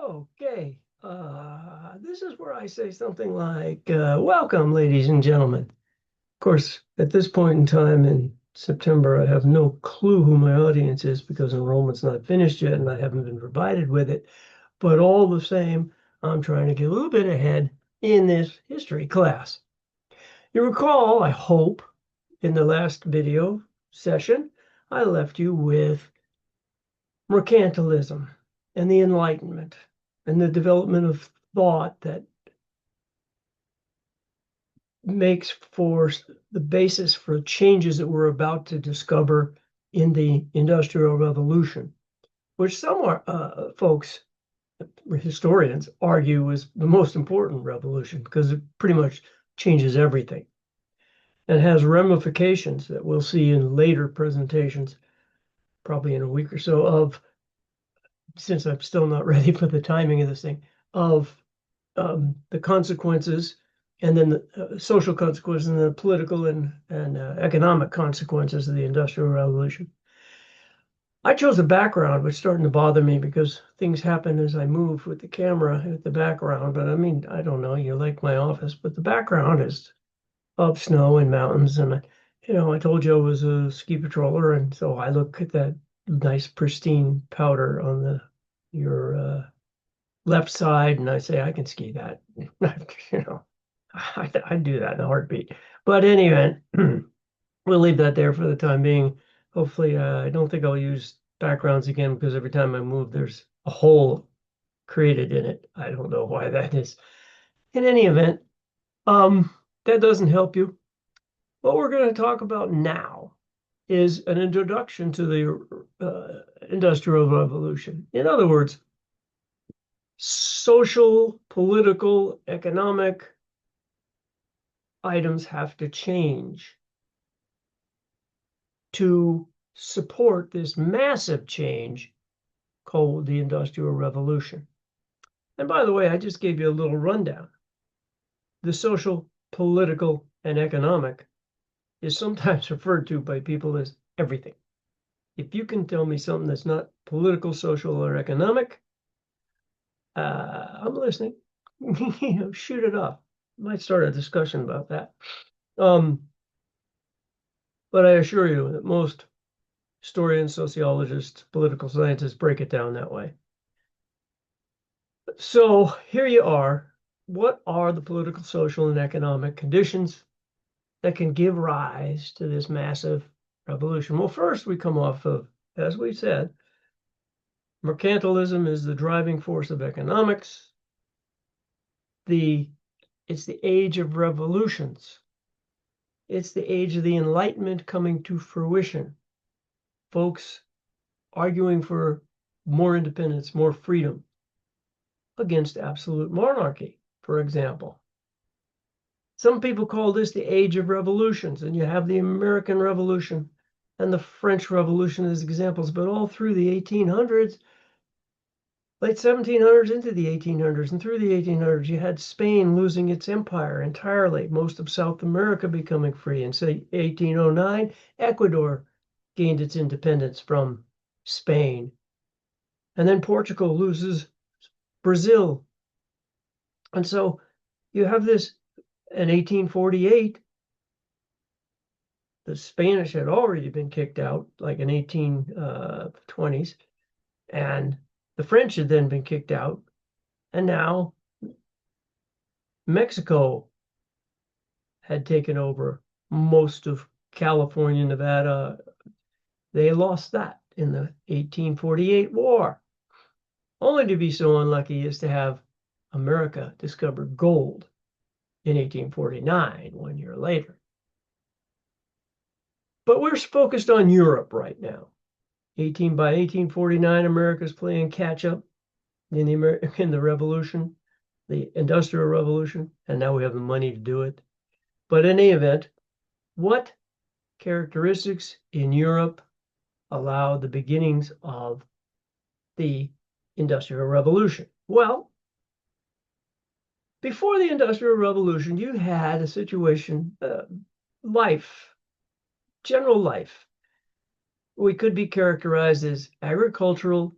Okay, this is where I say something like, welcome, ladies and gentlemen. Of course, at this point in time in September, I have no clue who my audience is because enrollment's not finished yet and I haven't been provided with it. But all the same, I'm trying to get a little bit ahead in this history class. You recall, I hope, in the last video session, I left you with mercantilism and the Enlightenment and the development of thought that makes for the basis for changes that we're about to discover in the Industrial Revolution, which some folks, historians, argue is the most important revolution because it pretty much changes everything and has ramifications that we'll see in later presentations, probably in a week or so, of, since I'm still not ready for the timing of this thing, of the consequences and then the social consequences and the political and economic consequences of the Industrial Revolution. I chose a background, which is starting to bother me because things happen as I move with the camera at the background. But I mean, I don't know, you like my office, but the background is of snow and mountains. And, I told you I was a ski patroller. And so I look at that nice pristine powder on your left side, and I say, I can ski that. I'd do that in a heartbeat. But anyway, we'll leave that there for the time being. Hopefully, I don't think I'll use backgrounds again because every time I move, there's a hole created in it. I don't know why that is. In any event, that doesn't help you. What we're going to talk about now is an introduction to the Industrial Revolution. In other words, social, political, economic items have to change to support this massive change called the Industrial Revolution. And by the way, I just gave you a little rundown. The social, political, and economic is sometimes referred to by people as everything. If you can tell me something that's not political, social, or economic, I'm listening. Shoot it off. Might start a discussion about that. But I assure you that most historians, sociologists, political scientists break it down that way. So here you are. What are the political, social, and economic conditions that can give rise to this massive revolution? Well, first we come off of, as we said, mercantilism is the driving force of economics. It's the age of revolutions. It's the age of the Enlightenment coming to fruition. Folks arguing for more independence, more freedom against absolute monarchy, for example. Some people call this the age of revolutions, and you have the American Revolution and the French Revolution as examples, but all through the 1800s, late 1700s into the 1800s, and through the 1800s, you had Spain losing its empire entirely, most of South America becoming free. In, say, 1809, Ecuador gained its independence from Spain. And then Portugal loses Brazil. And so you have this in 1848, the Spanish had already been kicked out, like in 1820s, and the French had then been kicked out, and now Mexico had taken over most of California, Nevada. They lost that in the 1848 war, only to be so unlucky as to have America discover gold in 1849, 1 year later. But we're focused on Europe right now. By 1849, America's playing catch up in the Revolution, the Industrial Revolution, and now we have the money to do it. But in any event, what characteristics in Europe allowed the beginnings of the Industrial Revolution? Well, before the Industrial Revolution, you had a situation, general life, we could be characterized as agricultural,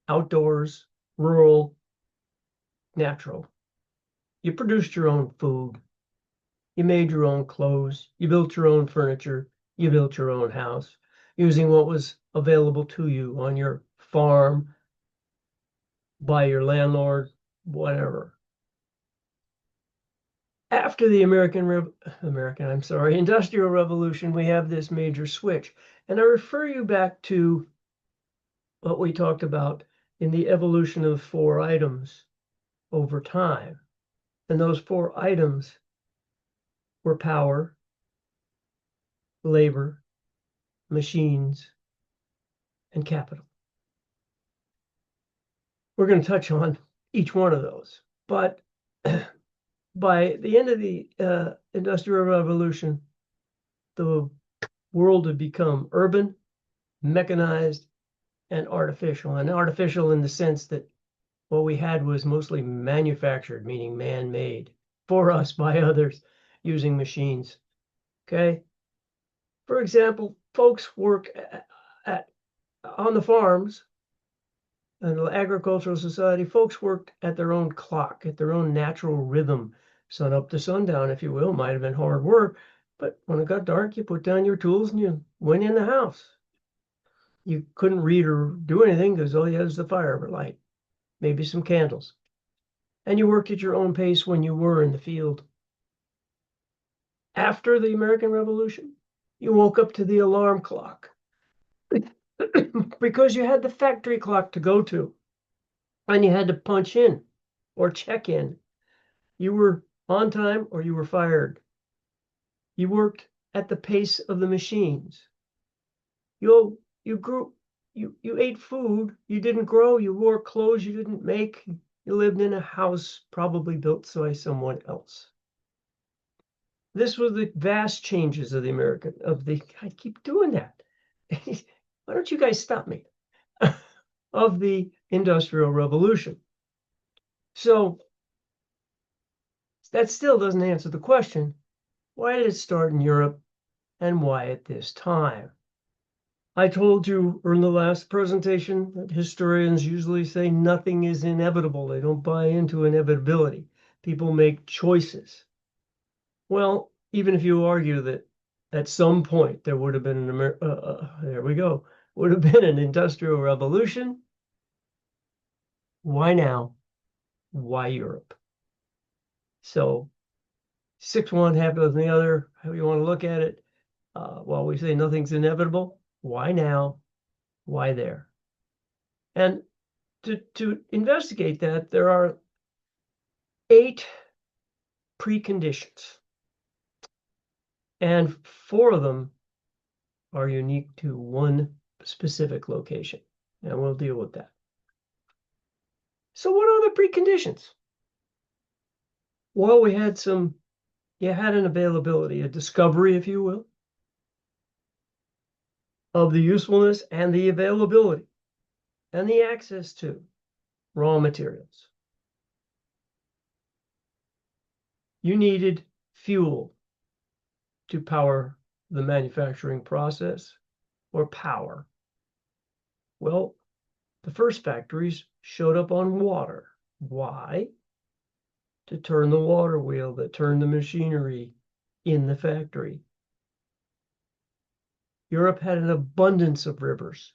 outdoors, rural, natural. You produced your own food. You made your own clothes. You built your own furniture. You built your own house using what was available to you on your farm, by your landlord, whatever. After the Industrial Revolution, we have this major switch. And I refer you back to what we talked about in the evolution of 4 items over time. And those 4 items were power, labor, machines, and capital. We're going to touch on each one of those. But by the end of the Industrial Revolution, the world had become urban, mechanized, and artificial. And artificial in the sense that what we had was mostly manufactured, meaning man-made, for us by others using machines. Okay? For example, folks work on the farms, and the agricultural society, folks worked at their own clock, at their own natural rhythm, sun up to sundown, if you will. Might have been hard work, but when it got dark, you put down your tools and you went in the house. You couldn't read or do anything because all you had was the fire light, maybe some candles. And you worked at your own pace when you were in the field. After the American Revolution, you woke up to the alarm clock because you had the factory clock to go to, and you had to punch in or check in. You were on time or you were fired. You worked at the pace of the machines. You ate food you didn't grow. You wore clothes you didn't make. You lived in a house probably built by someone else. This was the vast changes of I keep doing that. Why don't you guys stop me? Of the Industrial Revolution. So that still doesn't answer the question, why did it start in Europe and why at this time? I told you in the last presentation that historians usually say nothing is inevitable. They don't buy into inevitability. People make choices. Well, even if you argue that at some point there would have been would have been an industrial revolution, why now? Why Europe? So 6 one, half dozen the other, how you want to look at it. While we say nothing's inevitable, why now? Why there? And to investigate that, there are 8 preconditions. And 4 of them are unique to one specific location. And we'll deal with that. So what are the preconditions? Well, you had an availability, a discovery, if you will, of the usefulness and the availability and the access to raw materials. You needed fuel to power the manufacturing process, or power. Well, the first factories showed up on water. Why? To turn the water wheel that turned the machinery in the factory. Europe had an abundance of rivers,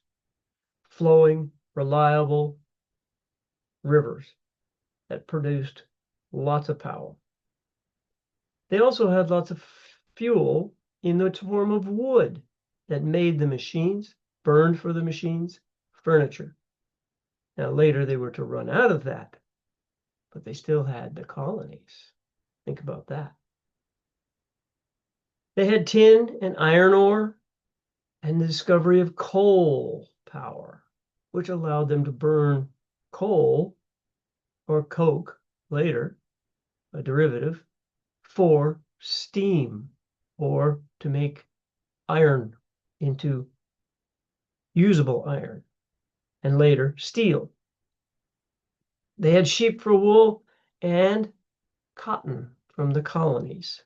flowing, reliable rivers that produced lots of power. They also had lots of fuel in the form of wood that made the machines, burned for the machines, furniture. Now later they were to run out of that, but they still had the colonies. Think about that. They had tin and iron ore and the discovery of coal power, which allowed them to burn coal or coke later, a derivative, for steam or to make iron into usable iron, and later steel. They had sheep for wool and cotton from the colonies.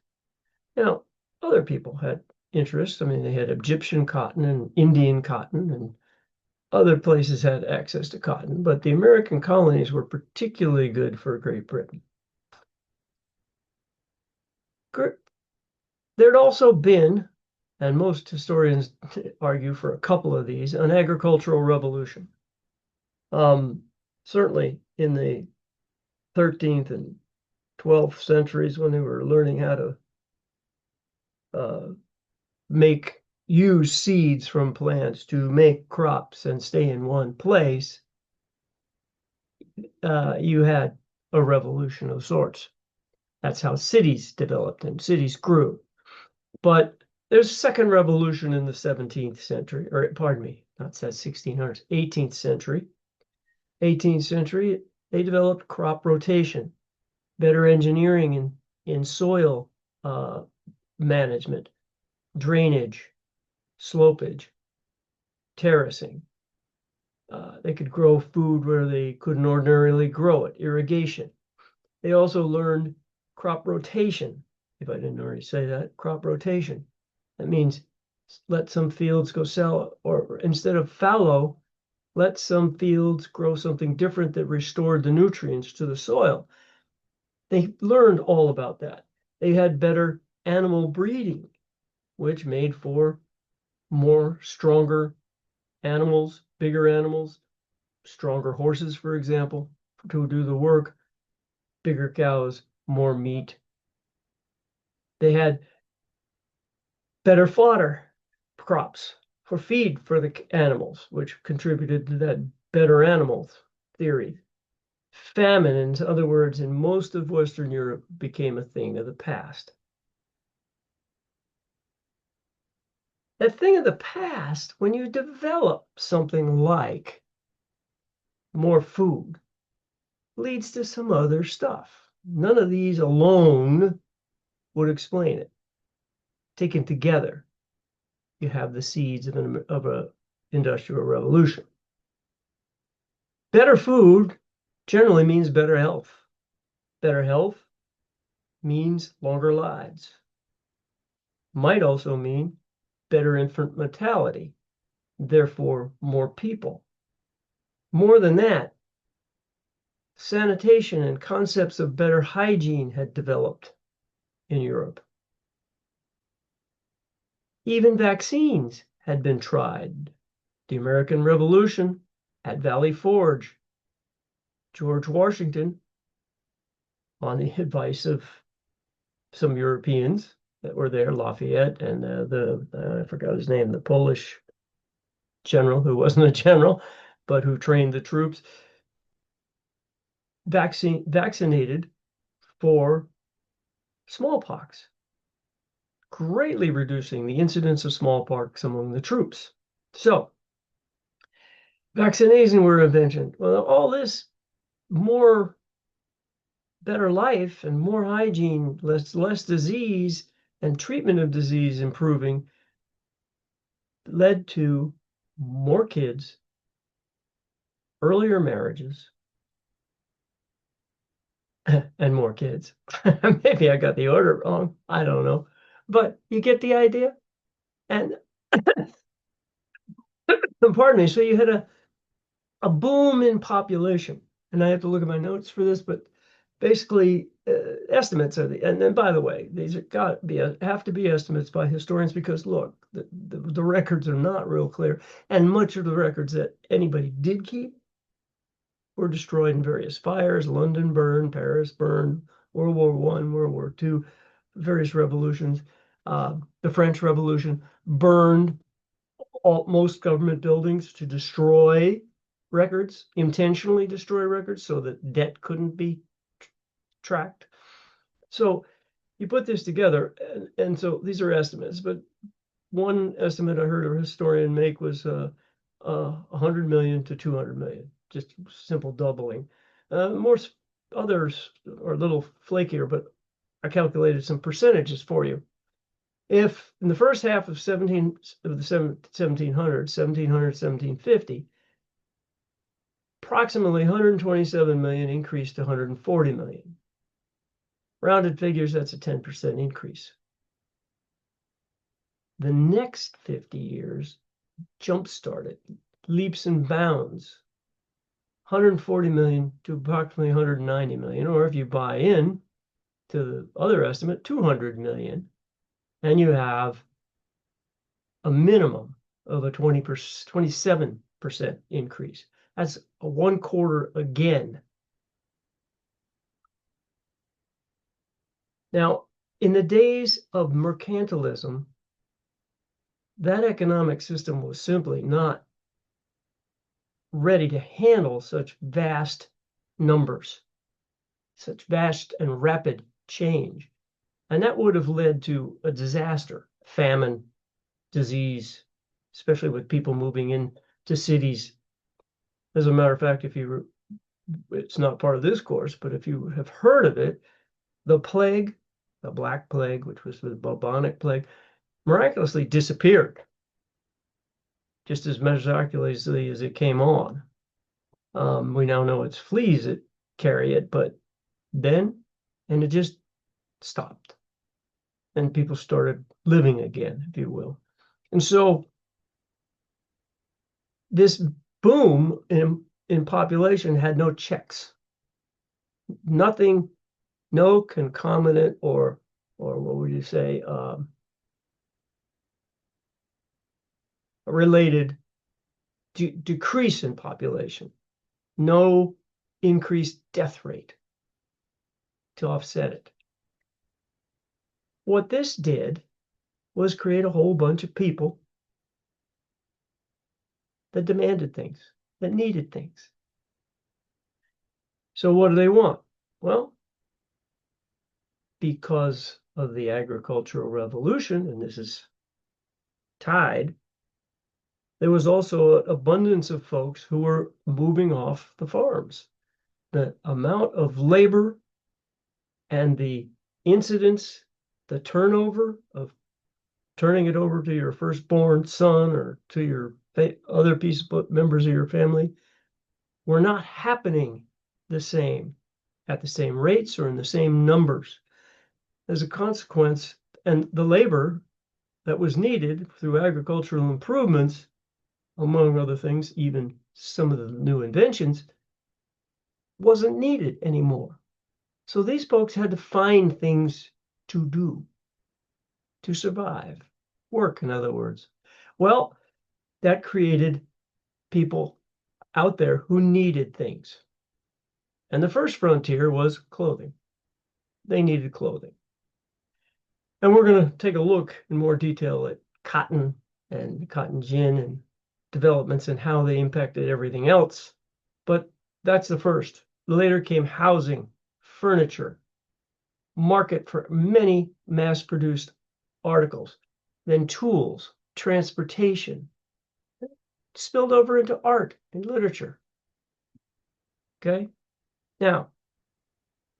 Now, other people had interests. I mean, they had Egyptian cotton and Indian cotton and Other places had access to cotton, but the American colonies were particularly good for Great Britain. There'd also been, and most historians argue for a couple of these, an agricultural revolution. Certainly in the 13th and 12th centuries, when they were learning how to use seeds from plants to make crops and stay in one place, you had a revolution of sorts. That's how cities developed and cities grew. But there's a second revolution in the 17th century, or pardon me, not 1600s, 18th century. 18th century, they developed crop rotation, better engineering in soil management, drainage, slopage, terracing. They could grow food where they couldn't ordinarily grow it, irrigation. They also learned crop rotation, if I didn't already say that, crop rotation. That means let some fields go sell, or instead of fallow, let some fields grow something different that restored the nutrients to the soil. They learned all about that. They had better animal breeding, which made for more stronger animals, bigger animals, stronger horses, for example, to do the work, bigger cows, more meat. They had better fodder crops for feed for the animals, which contributed to that better animals theory. Famine, in other words, in most of Western Europe became a thing of the past. That thing of the past, when you develop something like more food, leads to some other stuff. None of these alone would explain it. Taken together, you have the seeds of an industrial revolution. Better food generally means better health. Better health means longer lives. Might also mean better infant mortality, therefore more people. More than that, sanitation and concepts of better hygiene had developed in Europe. Even vaccines had been tried. The American Revolution at Valley Forge. George Washington, on the advice of some Europeans that were there, Lafayette and I forgot his name, the Polish general who wasn't a general, but who trained the troops, vaccinated for smallpox, greatly reducing the incidence of smallpox among the troops. So, vaccinations were invented. Well, all this more better life and more hygiene, less disease and treatment of disease improving led to more kids, earlier marriages, and more kids. Maybe I got the order wrong. I don't know. But you get the idea? And pardon me, so you had a boom in population. And I have to look at my notes for this, but basically estimates are and then by the way, these have to be estimates by historians because look, the records are not real clear. And much of the records that anybody did keep were destroyed in various fires. London burned, Paris burned, World War I, World War II, various revolutions. The French Revolution burned most government buildings to destroy records, intentionally destroy records so that debt couldn't be tracked. So you put this together, and so these are estimates, but one estimate I heard a historian make was 100 million to 200 million, just simple doubling. More others are a little flakier, but I calculated some percentages for you. If in the first half of the 1700s, 1750, approximately 127 million increased to 140 million. Rounded figures, that's a 10% increase. The next 50 years jump-started leaps and bounds, 140 million to approximately 190 million, or if you buy in to the other estimate, 200 million, and you have a minimum of a 27% increase. That's a 1/4 again. Now, in the days of mercantilism, that economic system was simply not ready to handle such vast numbers, such vast and rapid change. And that would have led to a disaster, famine, disease, especially with people moving into cities. As a matter of fact, it's not part of this course, but if you have heard of it, the plague, the Black Plague, which was the bubonic plague, miraculously disappeared just as miraculously as it came on. We now know it's fleas that carry it, but then, and it just stopped. And people started living again, if you will. And so this boom in population had no checks. Nothing, no concomitant or what would you say, related decrease in population, no increased death rate to offset it. What this did was create a whole bunch of people that demanded things, that needed things. So what do they want? Well, because of the agricultural revolution, and this is tied, there was also an abundance of folks who were moving off the farms. The amount of labor and the incidence, the turnover of turning it over to your firstborn son or to your other members of your family were not happening the same at the same rates or in the same numbers. As a consequence, and the labor that was needed through agricultural improvements, among other things, even some of the new inventions, wasn't needed anymore. So these folks had to find things to do, to survive, work, in other words. Well, that created people out there who needed things. And the first frontier was clothing. They needed clothing. And we're going to take a look in more detail at cotton and cotton gin and developments and how they impacted everything else. But that's the first. Later came housing, furniture, market for many mass-produced articles, then tools, transportation, spilled over into art and literature. Okay? Now,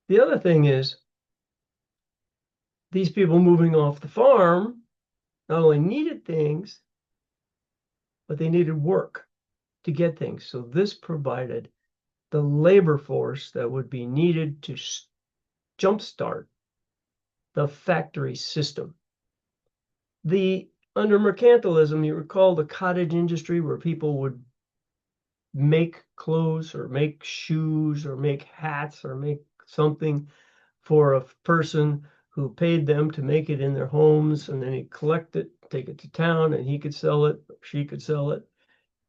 the other thing is, these people moving off the farm not only needed things, but they needed work to get things. So this provided the labor force that would be needed to jumpstart the factory system. Under mercantilism, you recall the cottage industry where people would make clothes or make shoes or make hats or make something for a person who paid them to make it in their homes, and then he'd collect it, take it to town, and he could sell it, or she could sell it.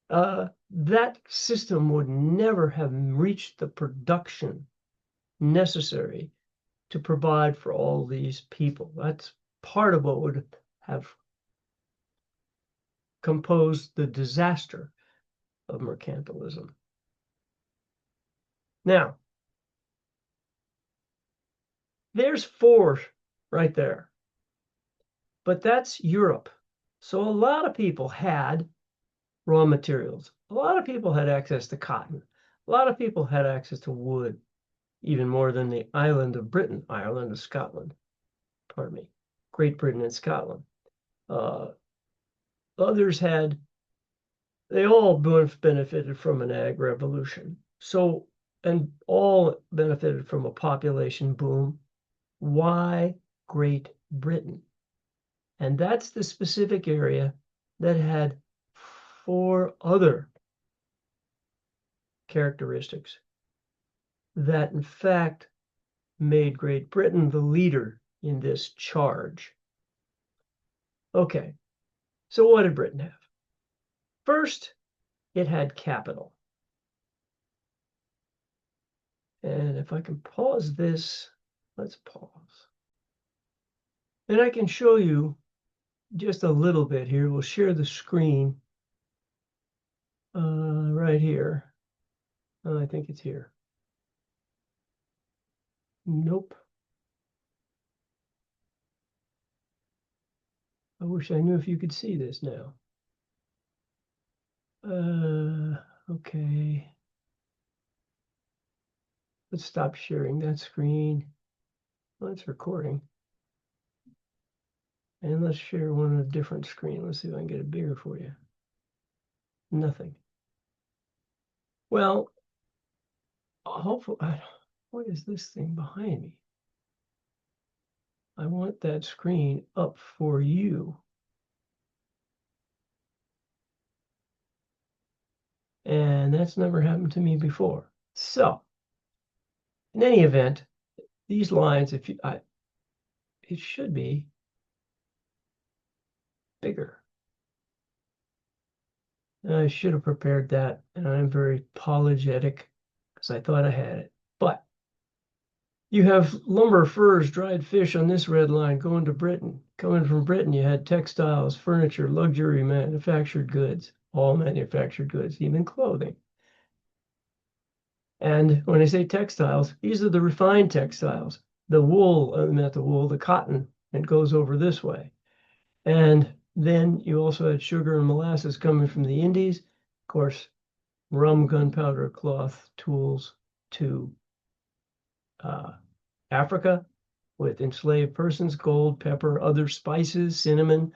That system would never have reached the production necessary to provide for all these people. That's part of what would have composed the disaster of mercantilism. Now, there's 4 right there, but that's Europe. So a lot of people had raw materials. A lot of people had access to cotton. A lot of people had access to wood, even more than the island of Britain, Ireland and Scotland, pardon me, Great Britain and Scotland. Others they all benefited from an ag revolution. So, and all benefited from a population boom. Why Great Britain? And that's the specific area that had 4 other characteristics that, in fact, made Great Britain the leader in this charge. Okay, so what did Britain have? First, it had capital. And if I can pause this, let's pause. And I can show you just a little bit here. We'll share the screen right here. I think it's here. Nope. I wish I knew if you could see this now. Okay. Let's stop sharing that screen. Well, it's recording. And let's share one on a different screen. Let's see if I can get it bigger for you. Nothing. Well, hopefully, what is this thing behind me? I want that screen up for you. And that's never happened to me before. So, in any event, these lines, if you, it should be bigger. I should have prepared that, and I'm very apologetic because I thought I had it. But you have lumber, furs, dried fish on this red line going to Britain. Coming from Britain, you had textiles, furniture, luxury, manufactured goods, all manufactured goods, even clothing. And when I say textiles, these are the refined textiles. The wool, not the wool, the cotton, it goes over this way. And then you also had sugar and molasses coming from the Indies. Of course, rum, gunpowder, cloth, tools to Africa with enslaved persons, gold, pepper, other spices, cinnamon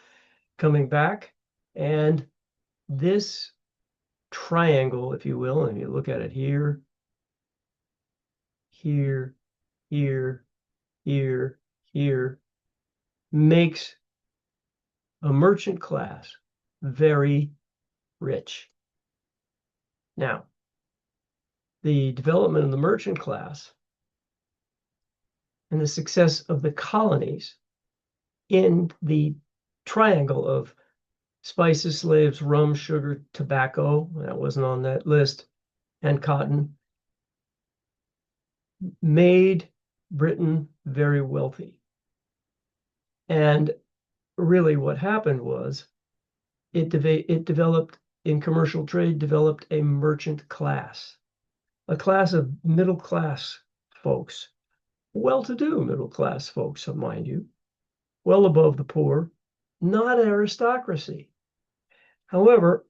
coming back. And this triangle, if you will, and you look at it here, here, here, here, here, makes a merchant class very rich. Now, the development of the merchant class and the success of the colonies in the triangle of spices, slaves, rum, sugar, tobacco, that wasn't on that list, and cotton, made Britain very wealthy. And really what happened was it developed in commercial trade, developed a merchant class, a class of middle class folks, well-to-do middle class folks, mind you, well above the poor, not aristocracy. However,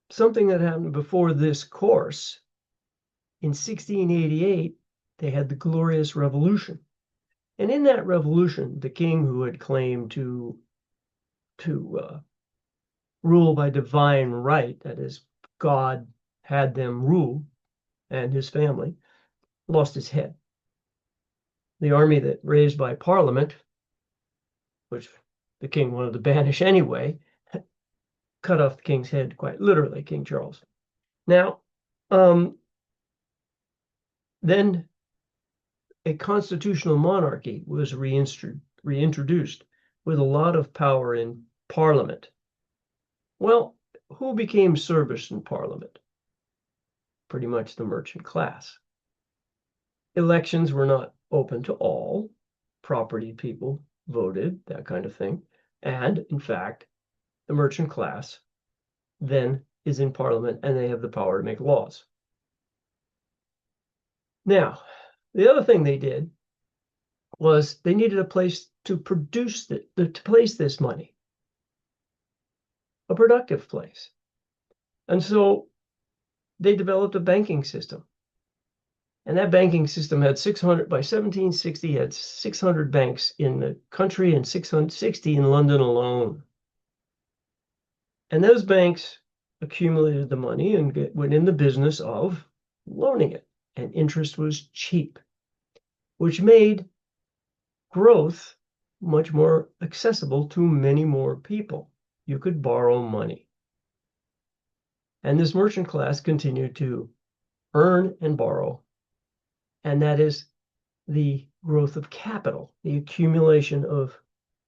something that happened before this course, in 1688, they had the Glorious Revolution. And in that revolution, the king who had claimed to rule by divine right, that is, God had them rule, and his family, lost his head. The army that raised by Parliament, which the king wanted to banish anyway, cut off the king's head, quite literally, King Charles. Now, then a constitutional monarchy was reintroduced with a lot of power in Parliament. Well, who became service in Parliament? Pretty much the merchant class. Elections were not open to all. Property people voted, that kind of thing. And in fact, the merchant class then is in Parliament and they have the power to make laws. Now, the other thing they did was they needed a place to produce to place this money, a productive place. And so they developed a banking system. And that banking system had 600, by 1760, had 600 banks in the country and 660 in London alone. And those banks accumulated the money and went in the business of loaning it. And interest was cheap, which made growth much more accessible to many more people. You could borrow money. And this merchant class continued to earn and borrow, and that is the growth of capital, the accumulation of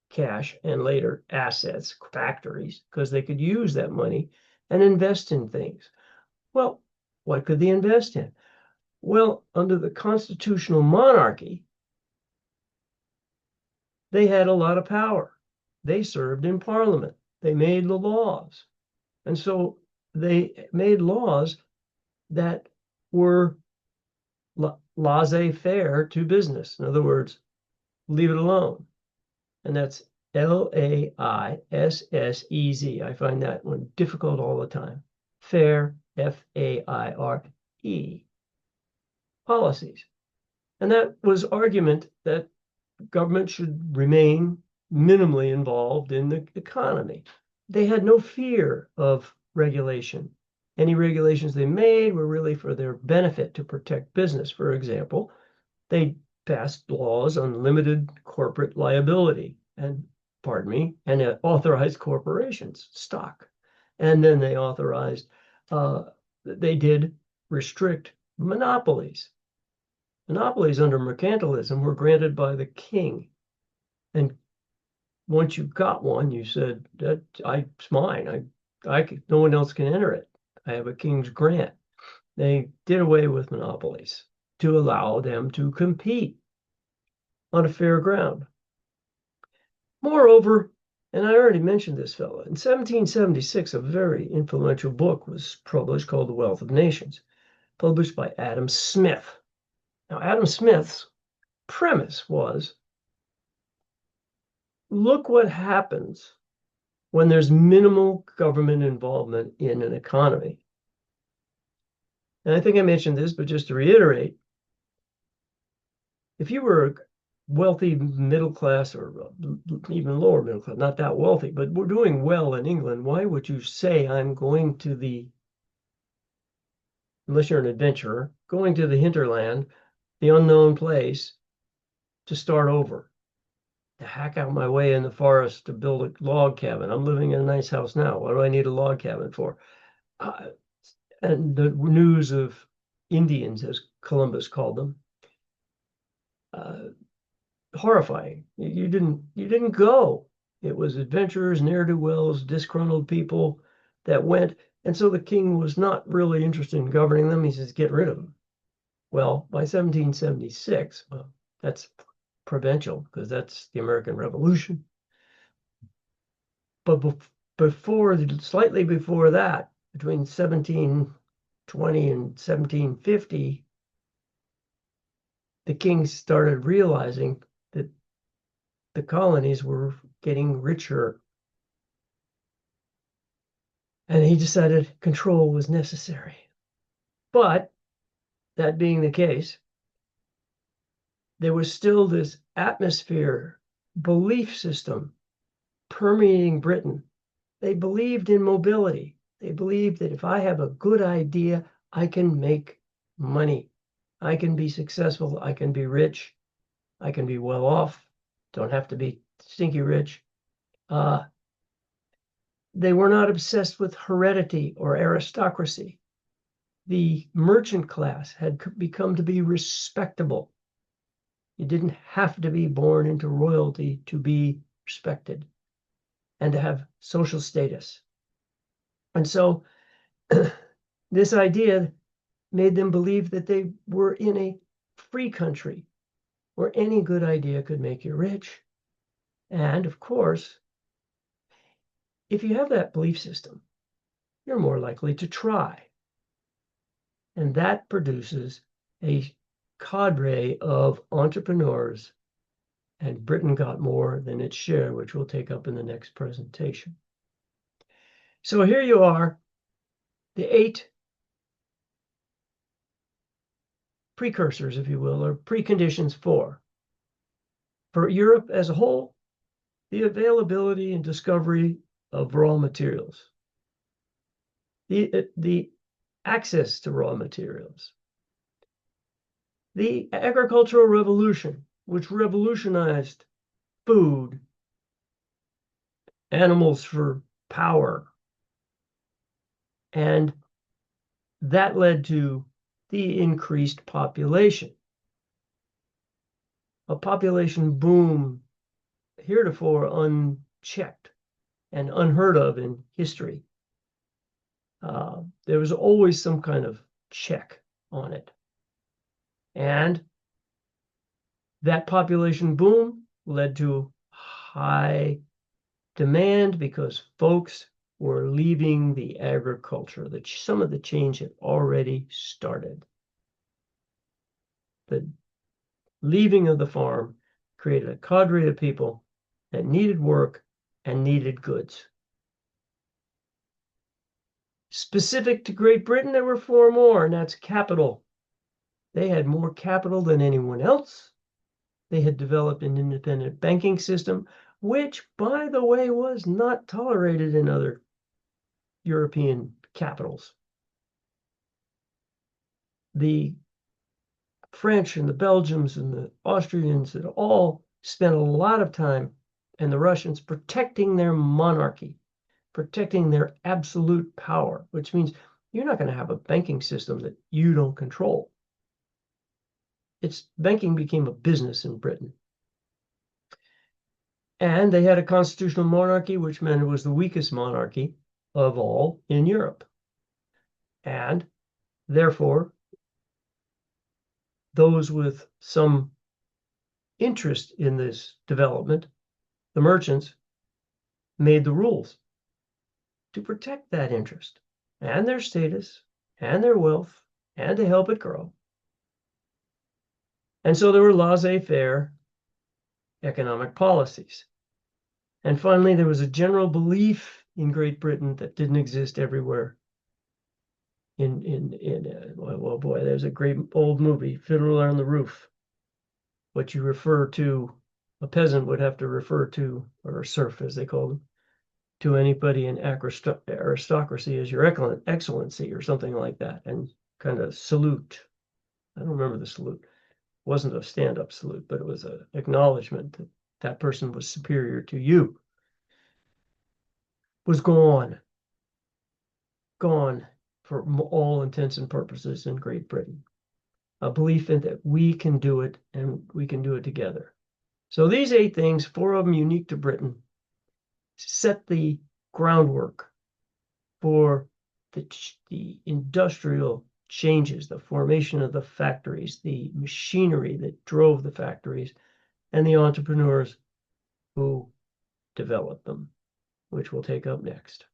cash and later assets, factories, because they could use that money and invest in things. Well, what could they invest in? Well, under the constitutional monarchy, they had a lot of power. They served in parliament. They made the laws. And so they made laws that were laissez-faire to business. In other words, leave it alone. And that's Laissez. I find that one difficult all the time. Fair, Faire, policies. And that was argument that government should remain minimally involved in the economy. They had no fear of regulation. Any regulations they made were really for their benefit to protect business. For example, they passed laws on limited corporate liability and, and authorized corporations, stock. And then they authorized, they did restrict monopolies. Monopolies under mercantilism were granted by the king. And once you got one, you said, it's mine. No one else can enter it. I have a king's grant. They did away with monopolies to allow them to compete on a fair ground. Moreover, and I already mentioned this fellow, in 1776, a very influential book was published called The Wealth of Nations, published by Adam Smith. Now, Adam Smith's premise was, look what happens when there's minimal government involvement in an economy. And I think I mentioned this, but just to reiterate, if you were a wealthy middle class or even lower middle class, not that wealthy, but we're doing well in England, why would you say I'm going to unless you're an adventurer, going to the hinterland, the unknown place, to start over, to hack out my way in the forest to build a log cabin? I'm living in a nice house now. What do I need a log cabin for? And the news of Indians, as Columbus called them, horrifying. You didn't go. It was adventurers, ne'er-do-wells, disgruntled people that went. And so the king was not really interested in governing them. He says, get rid of them. Well, by 1776, well, that's provincial because that's the American Revolution. But slightly before that, between 1720 and 1750, the king started realizing that the colonies were getting richer. And he decided control was necessary. But that being the case, there was still this atmosphere, belief system permeating Britain. They believed in mobility. They believed that if I have a good idea, I can make money. I can be successful. I can be rich. I can be well off. Don't have to be stinky rich. They were not obsessed with heredity or aristocracy. The merchant class had become to be respectable. You didn't have to be born into royalty to be respected and to have social status. And so this idea made them believe that they were in a free country where any good idea could make you rich. And of course, if you have that belief system, you're more likely to try. And that produces a cadre of entrepreneurs, and Britain got more than its share, which we'll take up in the next presentation. So here you are, the 8 precursors, if you will, or preconditions for Europe as a whole, the availability and discovery of raw materials, the access to raw materials, the agricultural revolution, which revolutionized food, animals for power, and that led to the increased population. A population boom heretofore unchecked and unheard of in history. There was always some kind of check on it. And that population boom led to high demand because folks were leaving the agriculture. Some of the change had already started. The leaving of the farm created a cadre of people that needed work and needed goods. Specific to Great Britain, there were four more, and that's capital. They had more capital than anyone else. They had developed an independent banking system, which, by the way, was not tolerated in other European capitals. The French and the Belgians and the Austrians had all spent a lot of time, and the Russians, protecting their monarchy, protecting their absolute power, which means you're not going to have a banking system that you don't control. Banking became a business in Britain. And they had a constitutional monarchy, which meant it was the weakest monarchy of all in Europe. And therefore, those with some interest in this development, the merchants, made the rules to protect that interest and their status and their wealth and to help it grow. And so there were laissez-faire economic policies. And finally, there was a general belief in Great Britain that didn't exist everywhere. Well, boy, there's a great old movie, Fiddler on the Roof. What you refer to, a peasant would have to refer to, or a serf as they called them, to anybody in aristocracy as your excellency or something like that, and kind of salute. I don't remember the salute. It wasn't a stand-up salute, but it was an acknowledgement that that person was superior to you. Was gone for all intents and purposes in Great Britain. A belief in that we can do it and we can do it together. So these 8 things, 4 of them unique to Britain, set the groundwork for the industrial changes, the formation of the factories, the machinery that drove the factories, and the entrepreneurs who developed them, which we'll take up next.